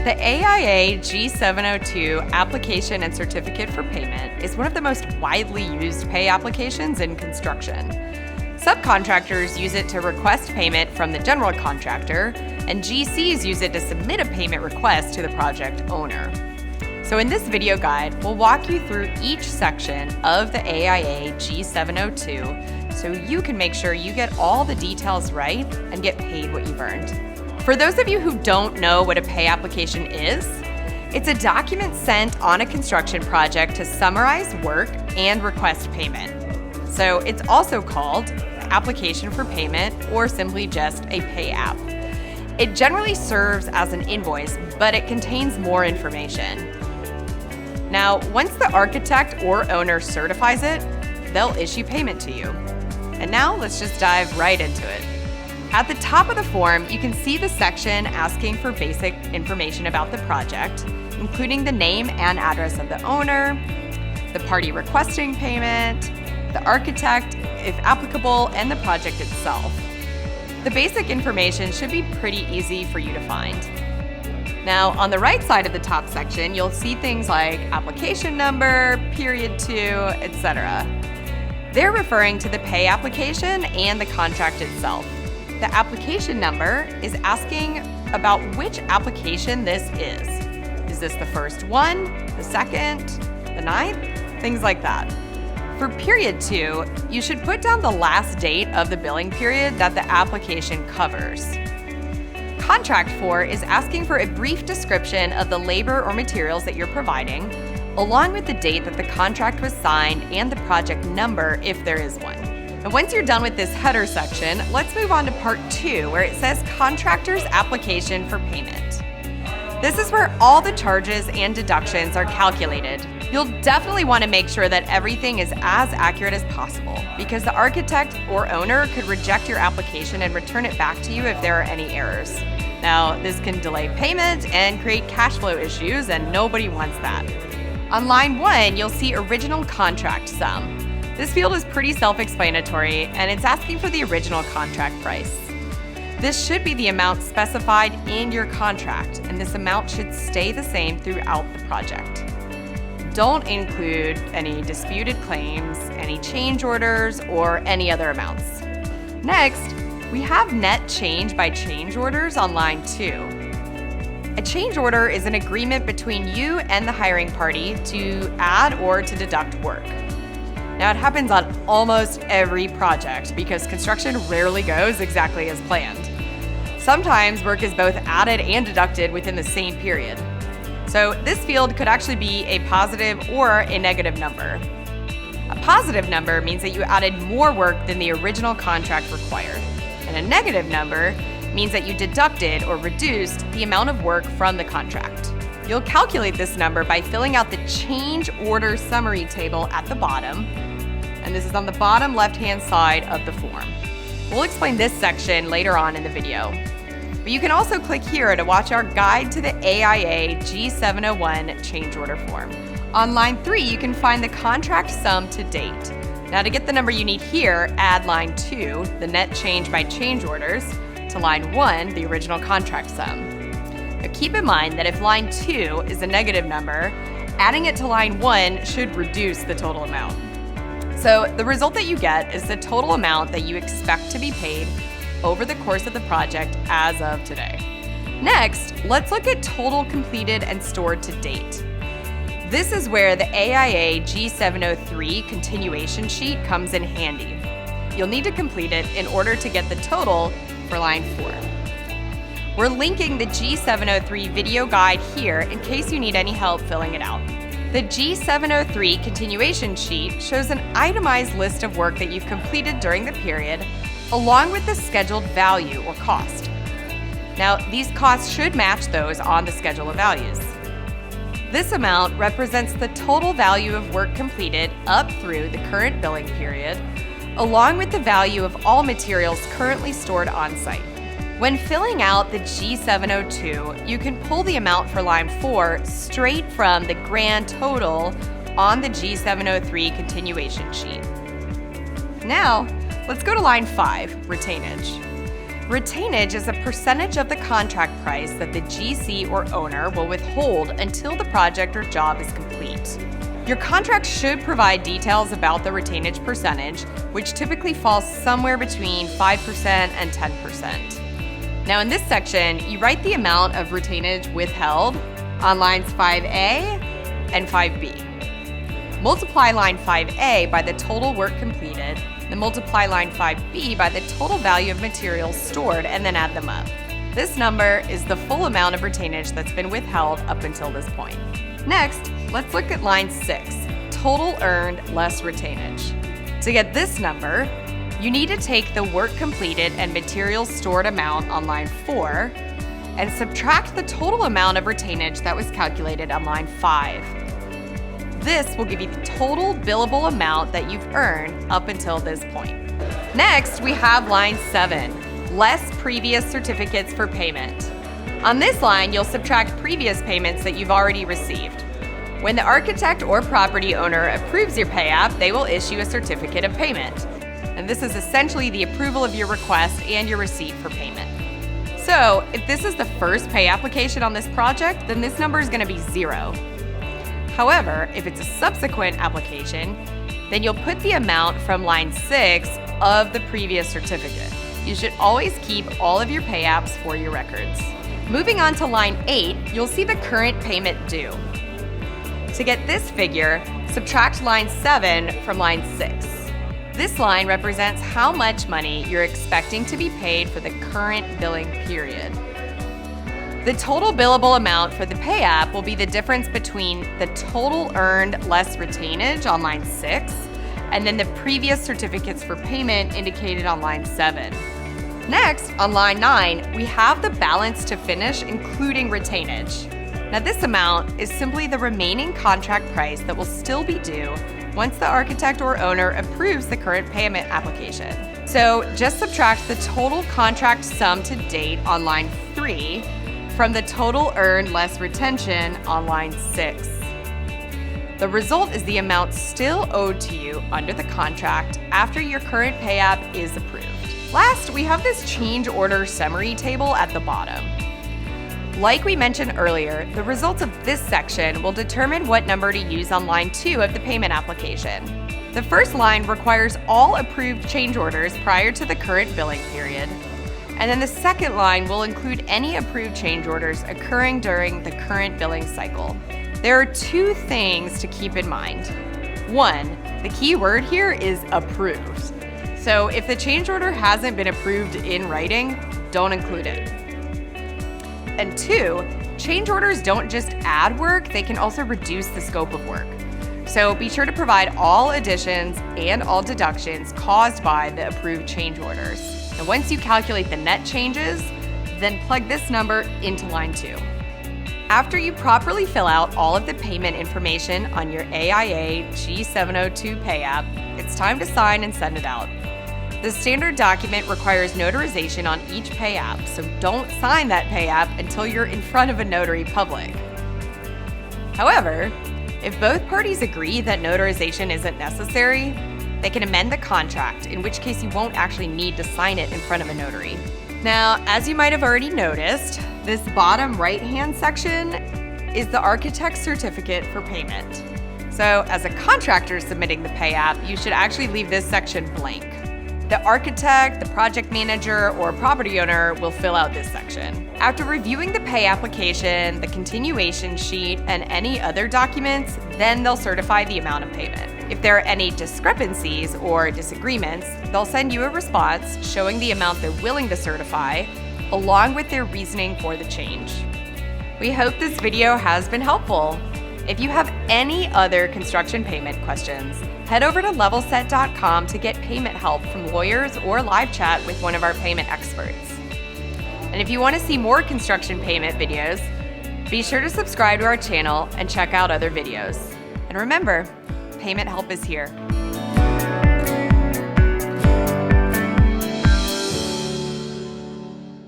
The AIA G702 Application and Certificate for Payment is one of the most widely used pay applications in construction. Subcontractors use it to request payment from the general contractor, and GCs use it to submit a payment request to the project owner. So in this video guide, we'll walk you through each section of the AIA G702 so you can make sure you get all the details right and get paid what you've earned. For those of you who don't know what a pay application is, it's a document sent on a construction project to summarize work and request payment. So it's also called application for payment or simply just a pay app. It generally serves as an invoice, but it contains more information. Now, once the architect or owner certifies it, they'll issue payment to you. And now let's just dive right into it. At the top of the form, you can see the section asking for basic information about the project, including the name and address of the owner, the party requesting payment, the architect, if applicable, and the project itself. The basic information should be pretty easy for you to find. Now, on the right side of the top section, you'll see things like application number, period to, etc. They're referring to the pay application and the contract itself. The application number is asking about which application this is. Is this the first one, the second, the ninth? Things like that. For period to, you should put down the last date of the billing period that the application covers. Contract for is asking for a brief description of the labor or materials that you're providing, along with the date that the contract was signed and the project number if there is one. And once you're done with this header section, let's move on to part 2, where it says Contractor's Application for Payment. This is where all the charges and deductions are calculated. You'll definitely want to make sure that everything is as accurate as possible, because the architect or owner could reject your application and return it back to you if there are any errors. Now, this can delay payment and create cash flow issues, and nobody wants that. On line 1, you'll see Original Contract Sum. This field is pretty self-explanatory, and it's asking for the original contract price. This should be the amount specified in your contract, and this amount should stay the same throughout the project. Don't include any disputed claims, any change orders, or any other amounts. Next, we have net change by change orders on line 2. A change order is an agreement between you and the hiring party to add or to deduct work. Now, it happens on almost every project because construction rarely goes exactly as planned. Sometimes work is both added and deducted within the same period. So this field could actually be a positive or a negative number. A positive number means that you added more work than the original contract required. And a negative number means that you deducted or reduced the amount of work from the contract. You'll calculate this number by filling out the change order summary table at the bottom, and this is on the bottom left-hand side of the form. We'll explain this section later on in the video. But you can also click here to watch our guide to the AIA G701 change order form. On line 3, you can find the contract sum to date. Now, to get the number you need here, add line 2, the net change by change orders, to line 1, the original contract sum. Now, keep in mind that if line 2 is a negative number, adding it to line 1 should reduce the total amount. So the result that you get is the total amount that you expect to be paid over the course of the project as of today. Next, let's look at total completed and stored to date. This is where the AIA G703 continuation sheet comes in handy. You'll need to complete it in order to get the total for line 4. We're linking the G703 video guide here in case you need any help filling it out. The G703 continuation sheet shows an itemized list of work that you've completed during the period, along with the scheduled value or cost. Now, these costs should match those on the schedule of values. This amount represents the total value of work completed up through the current billing period, along with the value of all materials currently stored on site. When filling out the G702, you can pull the amount for line 4 straight from the grand total on the G703 continuation sheet. Now, let's go to line 5, Retainage. Retainage is a percentage of the contract price that the GC or owner will withhold until the project or job is complete. Your contract should provide details about the retainage percentage, which typically falls somewhere between 5% and 10%. Now in this section, you write the amount of retainage withheld on lines 5A and 5B. Multiply line 5A by the total work completed, then multiply line 5B by the total value of materials stored, and then add them up. This number is the full amount of retainage that's been withheld up until this point. Next, let's look at line 6, total earned less retainage. To get this number, you need to take the work completed and materials stored amount on line 4 and subtract the total amount of retainage that was calculated on line 5. This will give you the total billable amount that you've earned up until this point. Next, we have line 7, less previous certificates for payment. On this line, you'll subtract previous payments that you've already received. When the architect or property owner approves your pay app, they will issue a certificate of payment. And this is essentially the approval of your request and your receipt for payment. So, if this is the first pay application on this project, then this number is going to be 0. However, if it's a subsequent application, then you'll put the amount from line 6 of the previous certificate. You should always keep all of your pay apps for your records. Moving on to line 8, you'll see the current payment due. To get this figure, subtract line 7 from line 6. This line represents how much money you're expecting to be paid for the current billing period. The total billable amount for the pay app will be the difference between the total earned less retainage on line 6 and then the previous certificates for payment indicated on line 7. Next, on line 9, we have the balance to finish including retainage. Now this amount is simply the remaining contract price that will still be due once the architect or owner approves the current payment application. So just subtract the total contract sum to date on line 3 from the total earned less retention on line 6. The result is the amount still owed to you under the contract after your current pay app is approved. Last, we have this change order summary table at the bottom. Like we mentioned earlier, the results of this section will determine what number to use on line 2 of the payment application. The first line requires all approved change orders prior to the current billing period, and then the second line will include any approved change orders occurring during the current billing cycle. There are 2 things to keep in mind. 1, the key word here is approved. So if the change order hasn't been approved in writing, don't include it. And 2, change orders don't just add work, they can also reduce the scope of work. So be sure to provide all additions and all deductions caused by the approved change orders. And once you calculate the net changes, then plug this number into line 2. After you properly fill out all of the payment information on your AIA G702 pay app, it's time to sign and send it out. The standard document requires notarization on each pay app, so don't sign that pay app until you're in front of a notary public. However, if both parties agree that notarization isn't necessary, they can amend the contract, in which case you won't actually need to sign it in front of a notary. Now, as you might have already noticed, this bottom right-hand section is the architect's certificate for payment. So as a contractor submitting the pay app, you should actually leave this section blank. The architect, the project manager, or property owner will fill out this section. After reviewing the pay application, the continuation sheet, and any other documents, then they'll certify the amount of payment. If there are any discrepancies or disagreements, they'll send you a response showing the amount they're willing to certify, along with their reasoning for the change. We hope this video has been helpful. If you have any other construction payment questions, head over to levelset.com to get payment help from lawyers or live chat with one of our payment experts. And if you want to see more construction payment videos, be sure to subscribe to our channel and check out other videos. And remember, payment help is here.